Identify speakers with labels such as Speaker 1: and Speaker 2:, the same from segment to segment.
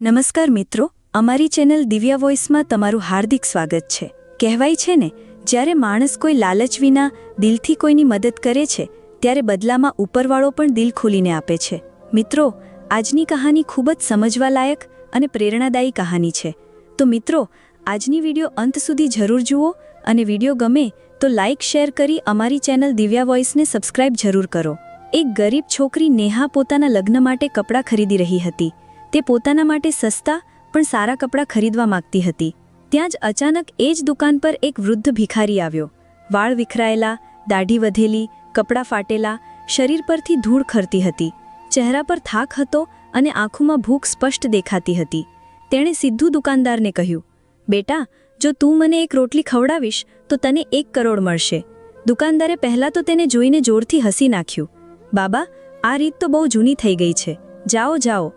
Speaker 1: નમસ્કાર મિત્રો, અમારી ચેનલ દિવ્યા વોઇસમાં તમારું હાર્દિક સ્વાગત છે। કહેવાય છે ને, જ્યારે માણસ કોઈ લાલચ વિના દિલથી કોઈની મદદ કરે છે ત્યારે બદલામાં ઉપરવાળો પણ દિલ ખોલીને આપે છે। મિત્રો, આજની કહાની ખૂબ જ સમજવાલાયક અને પ્રેરણાદાયી કહાની છે। તો મિત્રો, આજની વિડિયો અંત સુધી જરૂર જુઓ અને વિડિયો ગમે તો લાઇક શેર કરી અમારી ચેનલ દિવ્યા વોઇસને સબસ્ક્રાઇબ જરૂર કરો। એક ગરીબ છોકરી નેહા પોતાના લગ્ન માટે કપડાં ખરીદી રહી હતી। તે પોતાના માટે સસ્તા પણ સારા કપડાં ખરીદવા માંગતી હતી। ત્યાં જ અચાનક એ જ દુકાન પર એક વૃદ્ધ ભિખારી આવ્યો। વાળ વિખરાયેલા, દાઢી વધેલી, કપડાં ફાટેલા, શરીર પરથી ધૂળ ખરતી હતી, ચહેરા પર થાક હતો અને આંખોમાં ભૂખ સ્પષ્ટ દેખાતી હતી। તેણે સીધું દુકાનદારને કહ્યું, બેટા, જો તું મને એક રોટલી ખવડાવીશ તો તને 1 કરોડ મળશે। દુકાનદારે પહેલાં તો તેને જોઈને જોરથી હસી નાખ્યું। બાબા, આ રીત તો બહુ જૂની થઈ ગઈ છે, જાઓ જાઓ,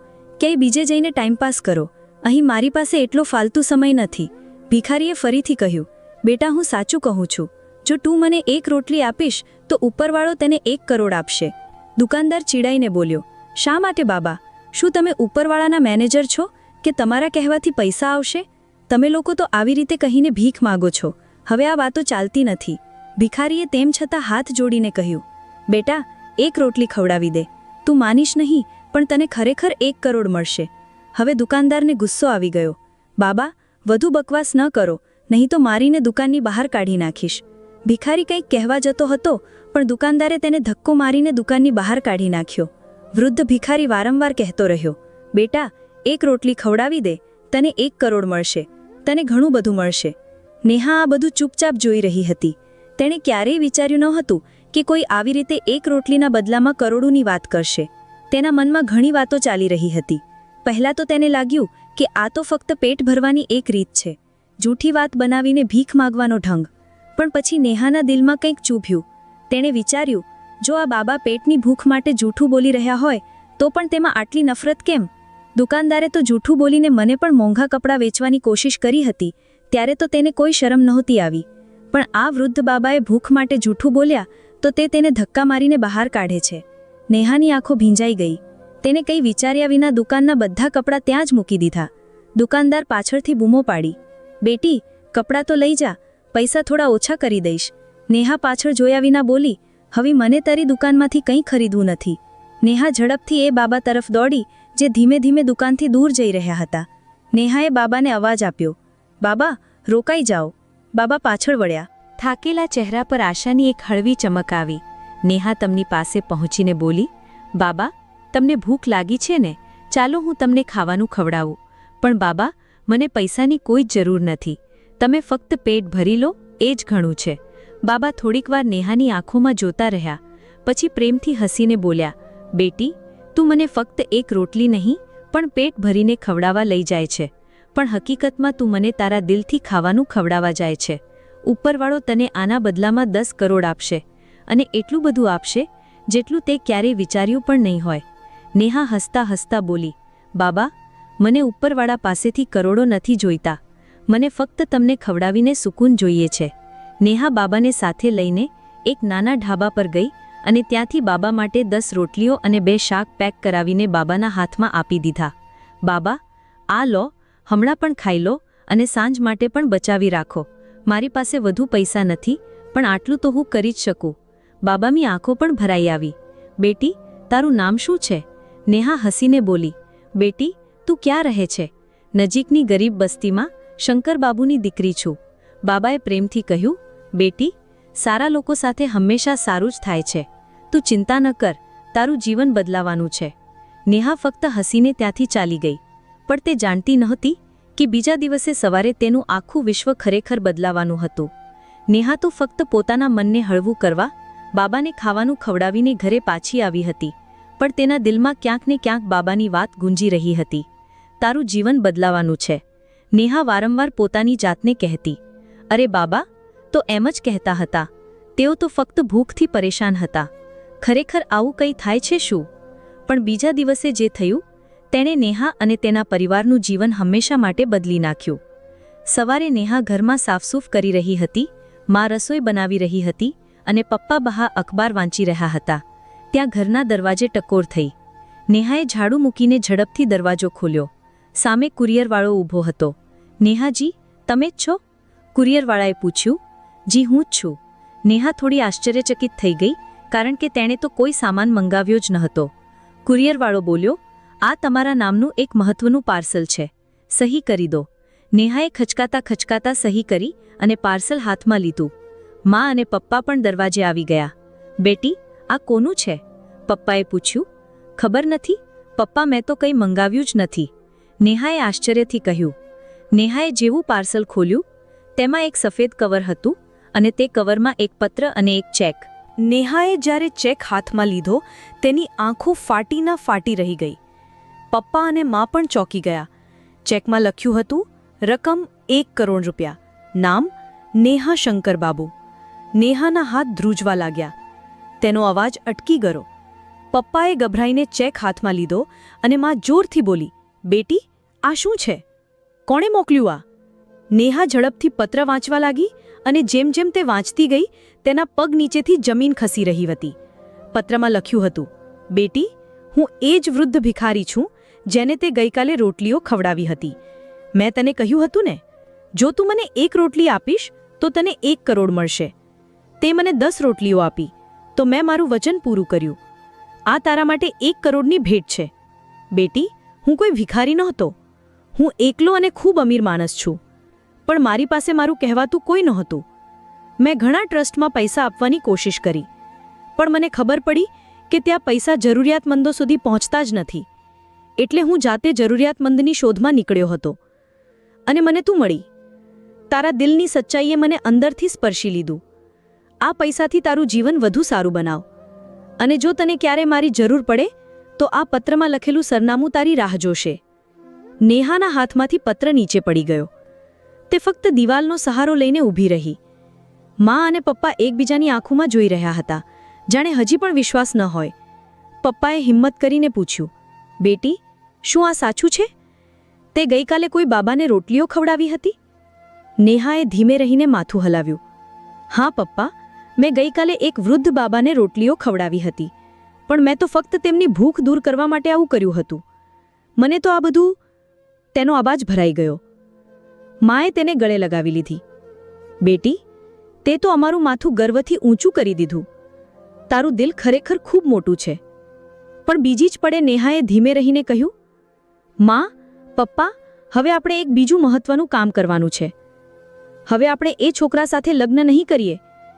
Speaker 1: ક્યાંય બીજે જઈને ટાઈમપાસ કરો, અહીં મારી પાસે એટલો ફાલતુ સમય નથી। ભિખારીએ ફરીથી કહ્યું, બેટા, હું સાચું કહું છું, જો તું મને 1 રોટલી આપીશ તો ઉપરવાળો તેને 1 કરોડ આપશે। દુકાનદાર ચીડાઈને બોલ્યો, શા માટે બાબા? શું તમે ઉપરવાળાના મેનેજર છો કે તમારા કહેવાથી પૈસા આવશે? તમે લોકો તો આવી રીતે કહીને ભીખ માગો છો, હવે આ વાતો ચાલતી નથી। ભિખારીએ તેમ છતાં હાથ જોડીને કહ્યું, બેટા, 1 રોટલી ખવડાવી દે, તું માનીશ નહીં પણ તને ખરેખર 1 કરોડ મળશે। હવે દુકાનદારને ગુસ્સો આવી ગયો। બાબા, વધુ બકવાસ ન કરો, નહીં તો મારીને દુકાનની બહાર કાઢી નાખીશ। ભિખારી કંઈક કહેવા જતો હતો પણ દુકાનદારે તેને ધક્કો મારીને દુકાનની બહાર કાઢી નાખ્યો। વૃદ્ધ ભિખારી વારંવાર કહેતો રહ્યો, બેટા, 1 રોટલી ખવડાવી દે, તને 1 કરોડ મળશે, તને ઘણું બધું મળશે। નેહા આ બધું ચૂપચાપ જોઈ રહી હતી। તેણે ક્યારેય વિચાર્યું ન હતું કે કોઈ આવી રીતે 1 રોટલીના બદલામાં કરોડોની વાત કરશે। તેના મનમાં ઘણી વાતો ચાલી રહી હતી। પહેલાં તો તેને લાગ્યું કે આ તો ફક્ત પેટ ભરવાની એક રીત છે, જૂઠી વાત બનાવીને ભીખ માગવાનો ઢંગ। પણ પછી નેહાના દિલમાં કંઈક ચૂભ્યું। તેણે વિચાર્યું, જો આ બાબા પેટની ભૂખ માટે જૂઠું બોલી રહ્યા હોય તો પણ તેમાં આટલી નફરત કેમ? દુકાનદારે તો જૂઠું બોલીને મને પણ મોંઘા કપડાં વેચવાની કોશિશ કરી હતી, ત્યારે તો તેને કોઈ શરમ નહોતી આવી, પણ આ વૃદ્ધ બાબાએ ભૂખ માટે જૂઠું બોલ્યા તો તેને ધક્કા મારીને બહાર કાઢે છે। નેહાની આંખો ભીંજાઈ ગઈ। તેને કંઈ વિચાર્યા વિના દુકાનના બધા કપડાં ત્યાં જ મૂકી દીધા। દુકાનદાર પાછળથી બૂમો પાડી, બેટી, કપડાં તો લઈ જા, પૈસા થોડા ઓછા કરી દઈશ। નેહા પાછળ જોયા વિના બોલી, હવે મને તારી દુકાનમાંથી કંઈ ખરીદવું નથી। નેહા ઝડપથી એ બાબા તરફ દોડી જે ધીમે ધીમે દુકાનથી દૂર જઈ રહ્યા હતા। નેહાએ બાબાને અવાજ આપ્યો, બાબા, રોકાઈ જાઓ। બાબા પાછળ વળ્યા। થાકેલા ચહેરા પર આશાની એક હળવી ચમક આવી। નેહા તેમની પાસે પહોંચીને બોલી, બાબા, તમને ભૂખ લાગી છે ને? ચાલો હું તમને ખાવાનું ખવડાવું। પણ બાબા, મને પૈસાની કોઈ જ જરૂર નથી, તમે ફક્ત પેટ ભરી લો, એ જ ઘણું છે। બાબા થોડીકવાર નેહાની આંખોમાં જોતા રહ્યા, પછી પ્રેમથી હસીને બોલ્યા, બેટી, તું મને ફક્ત 1 રોટલી નહીં પણ પેટ ભરીને ખવડાવવા લઈ જાય છે, પણ હકીકતમાં તું મને તારા દિલથી ખાવાનું ખવડાવવા જાય છે। ઉપરવાળો તને આના બદલામાં 10 કરોડ આપશે, અને એટલું બધું આપશે જેટલું તે ક્યારેય વિચાર્યું પણ નહીં હોય। નેહા હસતા હસતા બોલી, બાબા, મને ઉપરવાળા પાસેથી કરોડો નથી જોઈતા, મને ફક્ત તમને ખવડાવીને સુકૂન જોઈએ છે। નેહા બાબાને સાથે લઈને એક નાના ઢાબા પર ગઈ અને ત્યાંથી બાબા માટે 10 રોટલીઓ અને 2 શાક પેક કરાવીને બાબાના હાથમાં આપી દીધા। બાબા, આ લો, હમણાં પણ ખાઈ લો અને સાંજ માટે પણ બચાવી રાખો। મારી પાસે વધુ પૈસા નથી, પણ આટલું તો હું કરી જ શકું। બાબાની આંખો પણ ભરાઈ આવી। બેટી, તારું નામ શું છે? નેહા હસીને બોલી, બેટી, તું ક્યાં રહે છે? નજીકની ગરીબ બસ્તીમાં શંકરબાબુની દીકરી છું। બાબાએ પ્રેમથી કહ્યું, બેટી, સારા લોકો સાથે હંમેશા સારું જ થાય છે, તું ચિંતા ન કર, તારું જીવન બદલાવાનું છે। નેહા ફક્ત હસીને ત્યાંથી ચાલી ગઈ, પણ તે જાણતી નહોતી કે બીજા દિવસે સવારે તેનું આખું વિશ્વ ખરેખર બદલાવાનું હતું। નેહા તો ફક્ત પોતાના મનને હળવું કરવા બાબાને ખાવાનું ખવડાવીને ઘરે પાછી આવી હતી, પણ તેના દિલમાં ક્યાંક ને ક્યાંક બાબાની વાત ગુંજી રહી હતી, તારું જીવન બદલાવાનું છે। નેહા વારંવાર પોતાની જાતને કહેતી, અરે બાબા તો એમ જ કહેતા હતા, તેઓ તો ફક્ત ભૂખથી પરેશાન હતા, ખરેખર આવું કંઈ થાય છે શું? પણ બીજા દિવસે જે થયું તેણે નેહા અને તેના પરિવારનું જીવન હંમેશા માટે બદલી નાખ્યું। સવારે નેહા ઘરમાં સાફસૂફ કરી રહી હતી, મા રસોઈ બનાવી રહી હતી અને પપ્પા બહાર અખબાર વાંચી રહ્યા હતા। ત્યાં ઘરના દરવાજે ટકોર થઈ। નેહાએ ઝાડુ મૂકીને ઝડપથી દરવાજો ખોલ્યો। સામે કુરિયરવાળો ઊભો હતો. નેહાજી, તમે જ છો? કુરિયરવાળાએ પૂછ્યું. જી, હું જ છું. નેહા થોડી આશ્ચર્યચકિત થઈ ગઈ, કારણ કે તેણે તો કોઈ સામાન મંગાવ્યો જ ન હતો. કુરિયરવાળો બોલ્યો, આ તમારા નામનું એક મહત્વનું પાર્સલ છે. સહી કરી દો. નેહાએ ખચકાતા ખચકાતા સહી કરી અને પાર્સલ હાથમાં લીધું. મા અને પપ્પા પણ દરવાજે આવી ગયા. બેટી, આ કોનું છે? પપ્પાએ પૂછ્યું. ખબર નથી પપ્પા, મેં તો કંઈ મંગાવ્યું જ નથી. નેહાએ આશ્ચર્યથી કહ્યું. નેહાએ જેવું પાર્સલ ખોલ્યું તેમાં એક સફેદ કવર હતું અને તે કવરમાં એક પત્ર અને એક ચેક. નેહાએ જ્યારે ચેક હાથમાં લીધો તેની આંખો ફાટીના ફાટી રહી ગઈ. પપ્પા અને મા પણ ચોંકી ગયા. ચેકમાં લખ્યું હતું રકમ 1 કરોડ રૂપિયા. નામ નેહા શંકરબાબુ. નેહાના હાથ ધ્રુજવા લાગ્યા. તેનો અવાજ અટકી ગયો. પપ્પાએ ગભરાઈને ચેક હાથમાં લીધો અને મા જોરથી બોલી, બેટી, આ શું છે? કોણે મોકલ્યું આ? નેહા ઝડપથી પત્ર વાંચવા લાગી અને જેમ જેમ તે વાંચતી ગઈ તેના પગ નીચેથી જમીન ખસી રહી હતી. પત્રમાં લખ્યું હતું, બેટી, હું એ જ વૃદ્ધ ભિખારી છું જેને તે ગઈકાલે રોટલીઓ ખવડાવી હતી. મેં તને કહ્યું હતું ને, જો તું મને 1 રોટલી આપીશ તો તને 1 કરોડ મળશે. તે મને 10 રોટલીઓ આપી તો મેં મારું વચન પૂરું કર્યું. આ તારા માટે 1 કરોડની ભેટ છે. બેટી, હું કોઈ ભિખારી નહોતો. હું એકલો અને ખૂબ અમીર માણસ છું. પણ મારી પાસે મારું કહેવાતું કોઈ નહોતું. મેં ઘણા ટ્રસ્ટમાં પૈસા આપવાની કોશિશ કરી, પણ મને ખબર પડી કે ત્યાં પૈસા જરૂરિયાતમંદો સુધી પહોંચતા જ નથી. એટલે હું જાતે જરૂરિયાતમંદની શોધમાં નીકળ્યો હતો અને મને તું મળી. તારા દિલની સચ્ચાઈએ મને અંદરથી સ્પર્શી લીધું. આ પૈસાથી તારું જીવન વધુ સારું બનાવ. અને જો તને ક્યારે મારી જરૂર પડે તો આ પત્રમાં લખેલું સરનામું તારી રાહ જોશે. નેહાના હાથમાંથી પત્ર નીચે પડી ગયો. તે ફક્ત દિવાલનો સહારો લઈને ઊભી રહી. મા અને પપ્પા એકબીજાની આંખોમાં જોઈ રહ્યા હતા, જાણે હજી પણ વિશ્વાસ ન હોય. પપ્પાએ હિંમત કરીને પૂછ્યું, બેટી, શું આ સાચું છે? તે ગઈકાલે કોઈ બાબાને રોટલીઓ ખવડાવી હતી? નેહાએ ધીમે રહીને માથું હલાવ્યું. હા પપ્પા, મેં ગઈકાલે એક વૃદ્ધ બાબાને રોટલીઓ ખવડાવી હતી, પણ મેં તો ફક્ત તેમની ભૂખ દૂર કરવા માટે આવું કર્યું હતું. મને તો આ બધું... તેનો અવાજ ભરાઈ ગયો. માએ તેને ગળે લગાવી લીધી. બેટી, તે તો અમારું માથું ગર્વથી ઊંચું કરી દીધું. તારું દિલ ખરેખર ખૂબ મોટું છે. પણ બીજી જ પડે નેહાએ ધીમે રહીને કહ્યું, મા, પપ્પા, હવે આપણે એક બીજું મહત્વનું કામ કરવાનું છે. હવે આપણે એ છોકરા સાથે લગ્ન નહીં કરીએ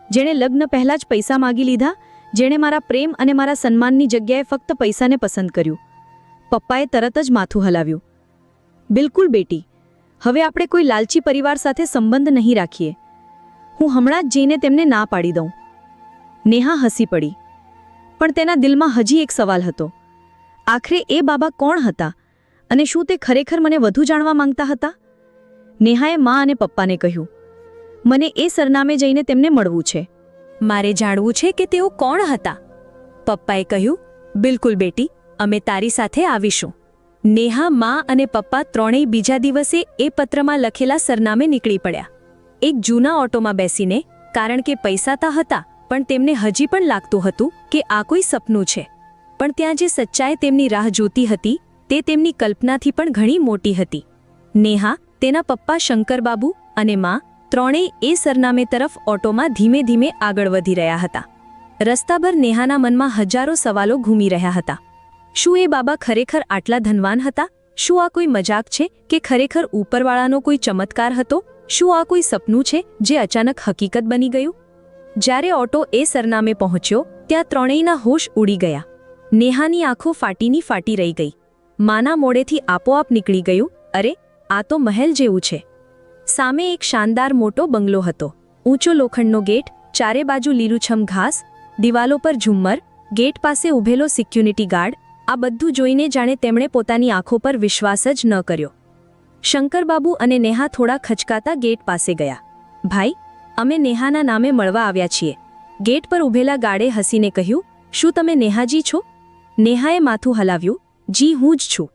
Speaker 1: જેણે લગ્ન પહેલાં જ પૈસા માગી લીધા, જેણે મારા પ્રેમ અને મારા સન્માનની જગ્યાએ ફક્ત પૈસાને પસંદ કર્યું. પપ્પાએ તરત જ માથું હલાવ્યું. બિલકુલ બેટી, હવે આપણે કોઈ લાલચી પરિવાર સાથે સંબંધ નહીં રાખીએ. હું હમણાં જ જઈને તેમને ના પાડી દઉં. નેહા હસી પડી, પણ તેના દિલમાં હજી એક સવાલ હતો. આખરે એ બાબા કોણ હતા અને શું તે ખરેખર મને વધુ જાણવા માંગતા હતા? નેહાએ મા અને પપ્પાને કહ્યું, મને એ સરનામે જઈને તેમને મળવું છે. મારે જાણવું છે કે તેઓ કોણ હતા. પપ્પાએ કહ્યું, બિલકુલ બેટી, અમે તારી સાથે આવીશું. નેહા, મા અને પપ્પા ત્રણેય બીજા દિવસે એ પત્રમાં લખેલા સરનામે નીકળી પડ્યા. એક જૂના ઓટોમાં બેસીને, કારણ કે પૈસા તા હતા, પણ તેમને હજી પણ લાગતું હતું કે આ કોઈ સપનું છે. પણ ત્યાં જે સચ્ચાઈ તેમની રાહ જોતી હતી તે તેમની કલ્પનાથી પણ ઘણી મોટી હતી. નેહા, તેના પપ્પા શંકરબાબુ અને મા ત્રણેય એ સરનામે તરફ ઓટોમાં ધીમે ધીમે આગળ વધી રહ્યા હતા. રસ્તાભર નેહાના મનમાં હજારો સવાલો ઘૂમી રહ્યા હતા. શું એ બાબા ખરેખર આટલા ધનવાન હતા? શું આ કોઈ મજાક છે કે ખરેખર ઉપરવાળાનો કોઈ ચમત્કાર હતો? શું આ કોઈ સપનું છે જે અચાનક હકીકત બની ગયું? જ્યારે ઓટો એ સરનામે પહોંચ્યો ત્યાં ત્રણેયના હોશ ઉડી ગયા. નેહાની આંખો ફાટીની ફાટી રહી ગઈ. માના મોડેથી આપોઆપ નીકળી ગયું, અરે, આ તો મહેલ જેવું છે. સામે એક શાનદાર મોટો બંગલો હતો. ઊંચો લોખંડનો ગેટ, ચારે બાજુ લીલુંછમ ઘાસ, દિવાલો પર ઝુમ્મર, ગેટ પાસે ઊભેલો સિક્યુરિટી ગાર્ડ. આ બધું જોઈને જાણે તેમણે પોતાની આંખો પર વિશ્વાસ જ ન કર્યો. શંકરબાબુ અને નેહા થોડા ખચકાતા ગેટ પાસે ગયા. ભાઈ, અમે નેહાના નામે મળવા આવ્યા છીએ. ગેટ પર ઊભેલા ગાર્ડે હસીને કહ્યું, શું તમે નેહાજી છો? નેહાએ માથું હલાવ્યું, જી, હું જ છું.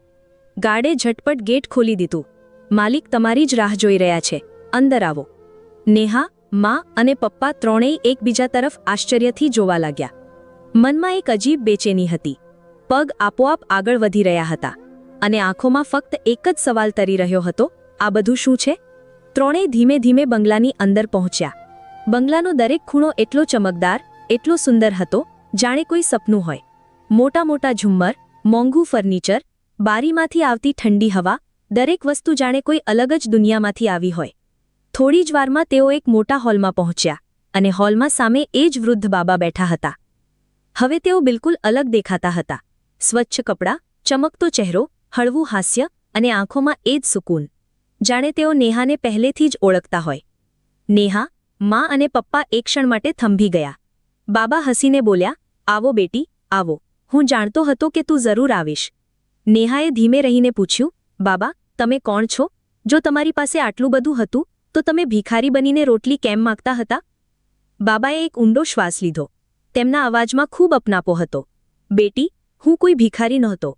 Speaker 1: ગાર્ડે ઝટપટ ગેટ ખોલી દીધું. માલિક તમારી જ રાહ જોઈ રહ્યા છે, અંદર આવો. નેહા, મા અને પપ્પા ત્રણેય એકબીજા તરફ આશ્ચર્યથી જોવા લાગ્યા. મનમાં એક અજીબ બેચેની હતી. પગ આપોઆપ આગળ વધી રહ્યા હતા. અને આંખોમાં ફક્ત એક જ સવાલ તરી રહ્યો હતો, આ બધું શું છે? ત્રણેય ધીમે ધીમે બંગલાની અંદર પહોંચ્યા. બંગલાનો દરેક ખૂણો એટલો ચમકદાર, એટલો સુંદર હતો, જાણે કોઈ સપનું હોય. મોટા મોટા ઝુમ્મર, મોંઘું ફર્નિચર, બારીમાંથી આવતી ઠંડી હવા, દરેક વસ્તુ જાણે કોઈ અલગ જ દુનિયામાંથી આવી હોય. થોડી જ વારમાં તેઓ એક મોટા હોલમાં પહોંચ્યા અને હોલમાં સામે એ જ વૃદ્ધ બાબા બેઠા હતા. હવે તેઓ બિલકુલ અલગ દેખાતા હતા. સ્વચ્છ કપડાં, ચમકતો ચહેરો, હળવું હાસ્ય અને આંખોમાં એ જ સુકૂન, જાણે તેઓ નેહાને પહેલેથી જ ઓળખતા હોય. નેહા, માં અને પપ્પા એક ક્ષણ માટે થંભી ગયા. બાબા હસીને બોલ્યા, આવો બેટી, આવો. હું જાણતો હતો કે તું જરૂર આવીશ. નેહાએ ધીમે રહીને પૂછ્યું, બાબા, તમે કોણ છો? જો તમારી પાસે આટલું બધું હતું તો તમે ભિખારી બનીને રોટલી કેમ માંગતા હતા? બાબાએ એક ઊંડો શ્વાસ લીધો. તેમના અવાજમાં ખૂબ અપનાપો હતો. બેટી, હું કોઈ ભિખારી નહોતો.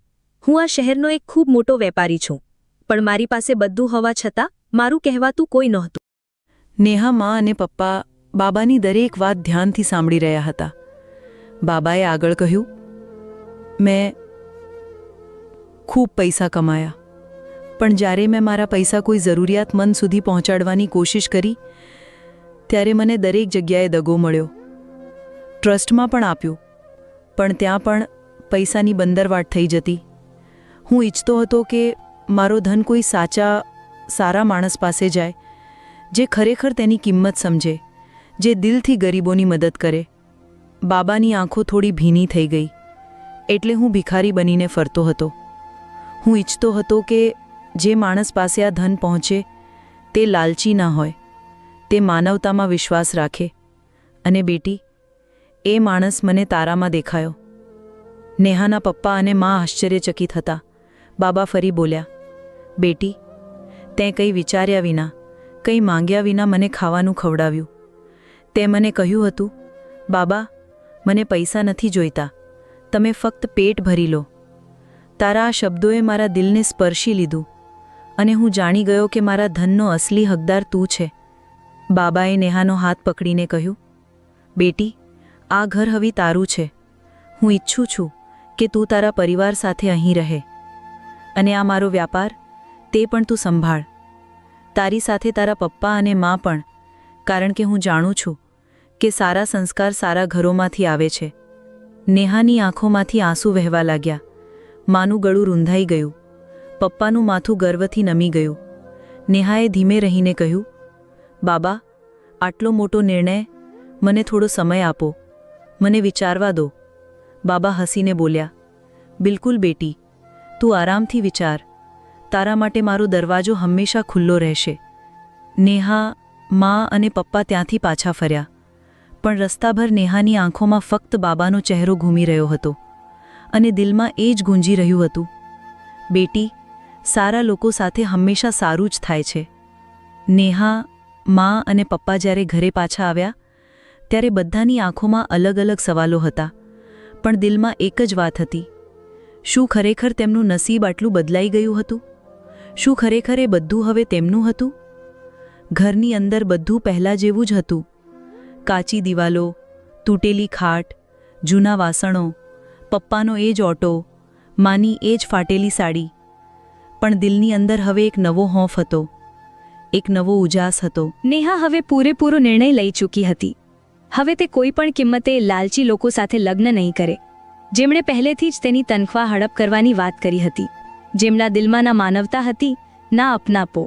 Speaker 1: હું આ શહેરનો એક ખૂબ મોટો વેપારી છું. પણ મારી પાસે બધું હોવા છતાં મારું કહેવાતું કોઈ નહોતું.
Speaker 2: નેહા માં અને પપ્પા બાબાની દરેક વાત ધ્યાનથી સાંભળી રહ્યા હતા. બાબાએ આગળ કહ્યું, મેં ખૂબ પૈસા કમાયા, પણ જ્યારે મેં મારા પૈસા કોઈ જરૂરિયાતમંદ સુધી પહોંચાડવાની કોશિશ કરી ત્યારે મને દરેક જગ્યાએ દગો મળ્યો. ટ્રસ્ટમાં પણ આપ્યું, પણ ત્યાં પણ પૈસાની બંદરવાટ થઈ જતી. હું ઈચ્છતો હતો કે મારો ધન કોઈ સારા માણસ પાસે જાય, જે ખરેખર તેની કિંમત સમજે, જે દિલથી ગરીબોની મદદ કરે. બાબાની આંખો થોડી ભીની થઈ ગઈ. એટલે હું ભિખારી બનીને ફરતો હતો. હું ઈચ્છતો હતો કે જે માણસ પાસે આ ધન પહોંચે તે લાલચી ના હોય, તે માનવતામાં વિશ્વાસ રાખે. અને બેટી, એ માણસ મને તારામાં દેખાયો. નેહાના પપ્પા અને મા આશ્ચર્યચકિત હતા. બાબા ફરી બોલ્યા, બેટી, તે કંઈ વિચાર્યા વિના, કંઈ માંગ્યા વિના મને ખાવાનું ખવડાવ્યું. તે મને કહ્યું હતું, બાબા, મને પૈસા નથી જોઈતા, તમે ફક્ત પેટ ભરી લો. તારા આ શબ્દોએ મારા દિલને સ્પર્શી લીધું અને હું જાણી ગયો કે મારા ધનનો અસલી હકદાર તું છે. બાબાએ નેહાનો હાથ પકડીને કહ્યું, બેટી, આ ઘર હવે તારું છે. હું ઈચ્છું છું કે તું તારા પરિવાર સાથે અહીં રહે. અને આ મારો વ્યાપાર, તે પણ તું સંભાળ. તારી સાથે તારા પપ્પા અને મા પણ, કારણ કે હું જાણું છું કે સારા સંસ્કાર સારા ઘરોમાંથી આવે છે. નેહાની આંખોમાંથી આંસુ વહેવા લાગ્યા. માનું ગળું રૂંધાઈ ગયું. પપ્પાનું માથું ગર્વથી નમી ગયું. નેહાએ ધીમે રહીને કહ્યું, બાબા, આટલો મોટો નિર્ણય, મને થોડો સમય આપો, મને વિચારવા દો. બાબા હસીને બોલ્યા, બિલકુલ બેટી, તું આરામથી વિચાર. તારા માટે મારો દરવાજો હંમેશા ખુલ્લો રહેશે. નેહા, મા અને પપ્પા ત્યાંથી પાછા ફર્યા. પણ રસ્તાભર નેહાની આંખોમાં ફક્ત બાબાનો ચહેરો ઘૂમી રહ્યો હતો અને દિલમાં એ જ ગુંજી રહ્યું હતું, બેટી, સારા લોકો સાથે હંમેશા સારું જ થાય છે. નેહા, મા અને પપ્પા જ્યારે ઘરે પાછા આવ્યા ત્યારે બધાની આંખોમાં અલગ અલગ સવાલો હતા, પણ દિલમાં એક જ વાત હતી. શું ખરેખર તેમનું નસીબ આટલું બદલાઈ ગયું હતું? શું ખરેખર એ બધું હવે તેમનું હતું? ઘરની અંદર બધું પહેલાં જેવું જ હતું. કાચી દિવાલો, તૂટેલી ખાટ, જૂના વાસણો, પપ્પાનો એ જ ઓટો, માની એ જ ફાટેલી સાડી. પણ દિલની અંદર હવે એક નવો હોંફ હતો, એક નવો ઉજાસ હતો.
Speaker 1: નેહા હવે પૂરેપૂરો નિર્ણય લઈ ચૂકી હતી. હવે તે કોઈ પણ કિંમતે લાલચી લોકો સાથે લગ્ન નહીં કરે, જેમણે પહેલેથી જ તેની તનખ્વાહ હડપ કરવાની વાત કરી હતી, જેમના દિલમાં ના માનવતા હતી, ના અપનાપો,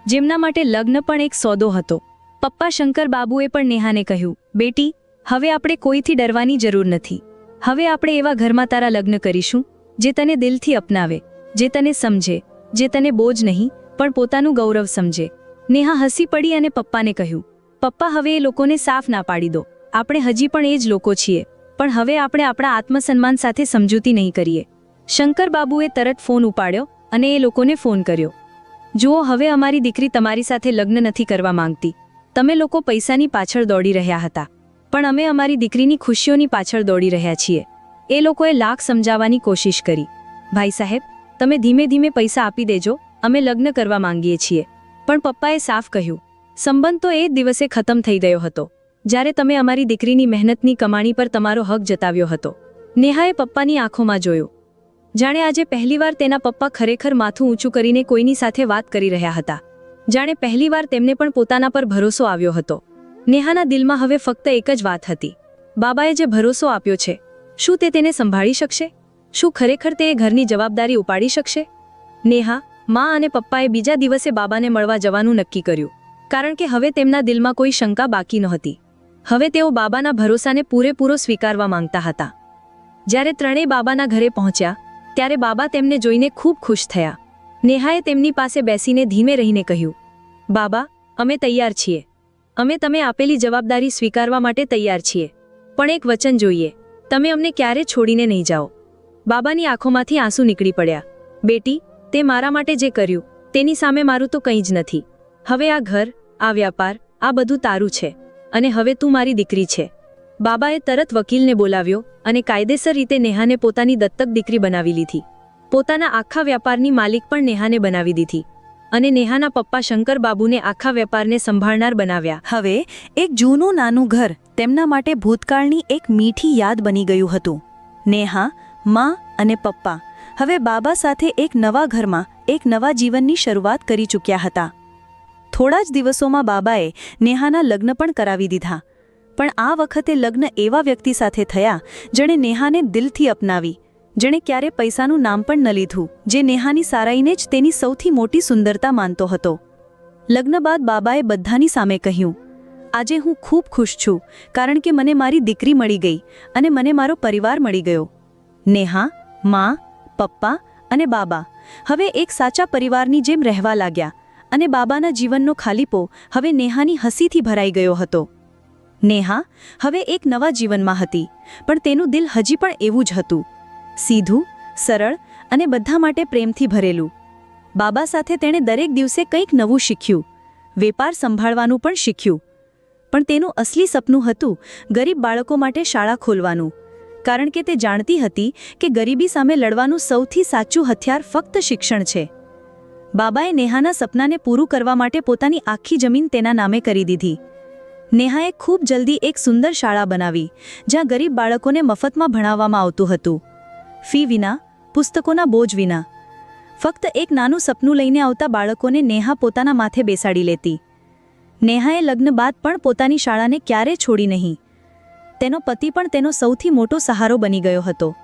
Speaker 1: જેમના માટે લગ્ન પણ એક સોદો હતો. પપ્પા શંકર બાબુએ પણ નેહાને કહ્યું, બેટી, હવે આપણે કોઈથી ડરવાની જરૂર નથી. હવે આપણે એવા ઘરમાં તારા લગ્ન કરીશું જે તને દિલથી અપનાવે, જે તને સમજે, જે તને બોજ નહીં પણ પોતાનું ગૌરવ સમજે. નેહા હસી પડી અને પપ્પાને કહ્યું, પપ્પા, હવે એ લોકોને સાફ ના પાડી દો. આપણે હજી પણ એ જ લોકો છીએ, પણ હવે આપણે આપણા આત્મસન્માન સાથે સમજૂતી નહીં કરીએ. શંકર બાબુએ તરત ફોન ઉપાડ્યો અને એ લોકોને ફોન કર્યો. જુઓ, હવે અમારી દીકરી તમારી સાથે લગ્ન નથી કરવા માંગતી. તમે લોકો પૈસાની પાછળ દોડી રહ્યા હતા, પણ અમે અમારી દીકરીની ખુશીઓની પાછળ દોડી રહ્યા છીએ. એ લોકોએ લાખ સમજાવવાની કોશિશ કરી. ભાઈ સાહેબ, તમે ધીમે ધીમે પૈસા આપી દેજો, અમે લગ્ન કરવા માંગીએ છીએ. પણ પપ્પાએ સાફ કહ્યું, સંબંધ તો એ જ દિવસે ખતમ થઈ ગયો હતો જ્યારે તમે અમારી દીકરીની મહેનતની કમાણી પર તમારો હક જતાવ્યો હતો. નેહાએ પપ્પાની આંખોમાં જોયું. જાણે આજે પહેલીવાર તેના પપ્પા ખરેખર માથું ઊંચું કરીને કોઈની સાથે વાત કરી રહ્યા હતા. જાણે પહેલીવાર તેમને પણ પોતાના પર ભરોસો આવ્યો હતો. નેહાના દિલમાં હવે ફક્ત એક જ વાત હતી. બાબાએ જે ભરોસો આપ્યો છે, શું તે તેને સંભાળી શકશે? શું ખરેખર તે એ ઘરની જવાબદારી ઉપાડી શકશે? નેહા, મા અને પપ્પાએ બીજા દિવસે બાબાને મળવા જવાનું નક્કી કર્યું, કારણ કે હવે તેમના દિલમાં કોઈ શંકા બાકી નહોતી. હવે તેઓ બાબાના ભરોસાને પૂરેપૂરો સ્વીકારવા માંગતા હતા. જ્યારે ત્રણેય બાબાના ઘરે પહોંચ્યા ત્યારે બાબા તેમને જોઈને ખૂબ ખુશ થયા. નેહાએ તેમની પાસે બેસીને ધીમે રહીને કહ્યું, બાબા, અમે તૈયાર છીએ. અમે તમે આપેલી જવાબદારી સ્વીકારવા માટે તૈયાર છીએ. પણ એક વચન જોઈએ, તમે અમને ક્યારે છોડીને નહીં જાઓ. બાબાની આંખોમાંથી આંસુ નીકળી પડ્યા. બેટી, તે મારા માટે જે કર્યું તેની સામે મારું તો કંઈ જ નથી. હવે આ ઘર, આ વ્યાપાર, આ બધું તારું છે અને હવે તું મારી દીકરી છે. બાબાએ તરત વકીલને બોલાવ્યો અને કાયદેસર રીતે નેહાને પોતાની દત્તક દીકરી બનાવી લીધી. પોતાના આખા વ્યાપારની માલિક પણ નેહાને બનાવી દીધી અને નેહાના પપ્પા શંકર બાબુને આખા વેપારને સંભાળનાર બનાવ્યા.
Speaker 2: હવે એક જૂનું નાનું ઘર તેમના માટે ભૂતકાળની એક મીઠી યાદ બની ગયું હતું. નેહા, મા અને પપ્પા હવે બાબા સાથે એક નવા ઘરમાં એક નવા જીવનની શરૂઆત કરી ચૂક્યા હતા. થોડા જ દિવસોમાં બાબાએ નેહાના લગ્ન પણ કરાવી દીધા. પણ આ વખતે લગ્ન એવા વ્યક્તિ સાથે થયા જેણે નેહાને દિલથી અપનાવી, જેણે ક્યારે પૈસાનું નામ પણ ન લીધું, જે નેહાની સારાઈને જ તેની સૌથી મોટી સુંદરતા માનતો હતો. લગ્ન બાદ બાબાએ બધાની સામે કહ્યું, આજે હું ખૂબ ખુશ છું, કારણ કે મને મારી દીકરી મળી ગઈ અને મને મારો પરિવાર મળી ગયો. નેહા, મા, પપ્પા અને બાબા હવે એક સાચા પરિવારની જેમ રહેવા લાગ્યા અને બાબાના જીવનનો ખાલીપો હવે નેહાની હસીથી ભરાઈ ગયો હતો. નેહા હવે એક નવા જીવનમાં હતી, પણ તેનું દિલ હજી પણ એવું જ હતું, સીધું, સરળ અને બધા માટે પ્રેમથી ભરેલું. બાબા સાથે તેણે દરેક દિવસે કંઈક નવું શીખ્યું, વેપાર સંભાળવાનું પણ શીખ્યું. પણ તેનું અસલી સપનું હતું ગરીબ બાળકો માટે શાળા ખોલવાનું, કારણ કે તે જાણતી હતી કે ગરીબી સામે લડવાનું સૌથી સાચું હથિયાર ફક્ત શિક્ષણ છે. બાબાએ નેહાના સપનાને પૂરું કરવા માટે પોતાની આખી જમીન તેના નામે કરી દીધી. નેહાએ ખૂબ જલ્દી એક સુંદર શાળા બનાવી, જ્યાં ગરીબ બાળકોને મફતમાં ભણાવવામાં આવતું હતું, ફી વિના, પુસ્તકોના બોજ વિના. ફક્ત એક નાનું સપનું લઈને આવતા બાળકોને નેહા પોતાના માથે બેસાડી લેતી. નેહાએ લગ્ન બાદ પણ પોતાની શાળાને ક્યારેય છોડી નહીં. તેનો પતિ પણ તેનો સૌથી મોટો સહારો બની ગયો હતો.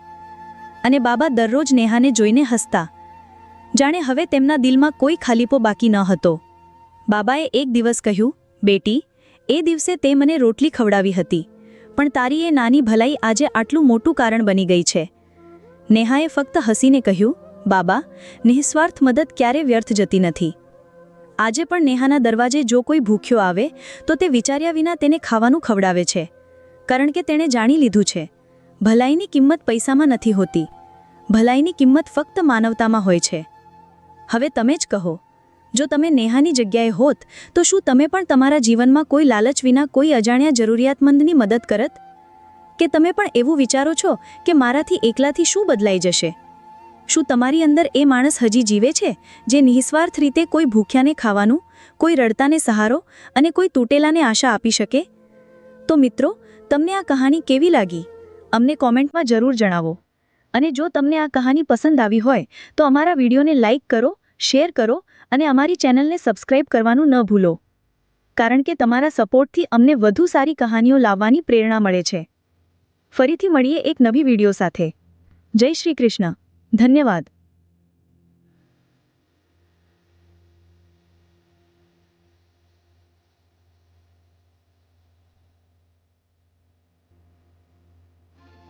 Speaker 2: અને બાબા દરરોજ નેહાને જોઈને હસતા, જાણે હવે તેમના દિલમાં કોઈ ખાલીપો બાકી ન હતો. બાબાએ એક દિવસ કહ્યું, બેટી, એ દિવસે તે મને રોટલી ખવડાવી હતી, પણ તારી એ નાની ભલાઈ આજે આટલું મોટું કારણ બની ગઈ છે. નેહાએ ફક્ત હસીને કહ્યું, બાબા, નિઃસ્વાર્થ મદદ ક્યારે વ્યર્થ જતી નથી. આજે પણ નેહાના દરવાજે જો કોઈ ભૂખ્યો આવે તો તે વિચાર્યા વિના તેને ખાવાનું ખવડાવે છે, કારણ કે તેણે જાણી લીધું છે, ભલાઈની કિંમત પૈસામાં નથી હોતી, ભલાઈની કિંમત ફક્ત માનવતામાં હોય છે. હવે તમે જ કહો, જો તમે નેહાની જગ્યાએ હોત તો શું તમે પણ તમારા જીવનમાં કોઈ લાલચ વિના કોઈ અજાણ્યા જરૂરિયાતમંદની મદદ કરત? કે તમે પણ એવું વિચારો છો કે મારાથી એકલાથી શું બદલાઈ જશે? શું તમારી અંદર એ માણસ હજી જીવે છે જે નિઃસ્વાર્થ રીતે કોઈ ભૂખ્યાને ખાવાનું, કોઈ રડતાને સહારો અને કોઈ તૂટેલાને આશા આપી શકે? તો મિત્રો, તમને આ કહાની કેવી લાગી? અમને કોમેન્ટમાં જરૂર જણાવો. અને જો તમને આ કહાની પસંદ આવી હોય તો અમારા વિડીયોને લાઈક કરો, શેર કરો અને અમારી ચેનલને સબસ્ક્રાઇબ કરવાનું ન ભૂલો, કારણ કે તમારા સપોર્ટથી અમને વધુ સારી કહાનીઓ લાવવાની પ્રેરણા મળે છે. ફરીથી મળીએ એક નવી વિડીયો સાથે. જય શ્રી કૃષ્ણ. ધન્યવાદ.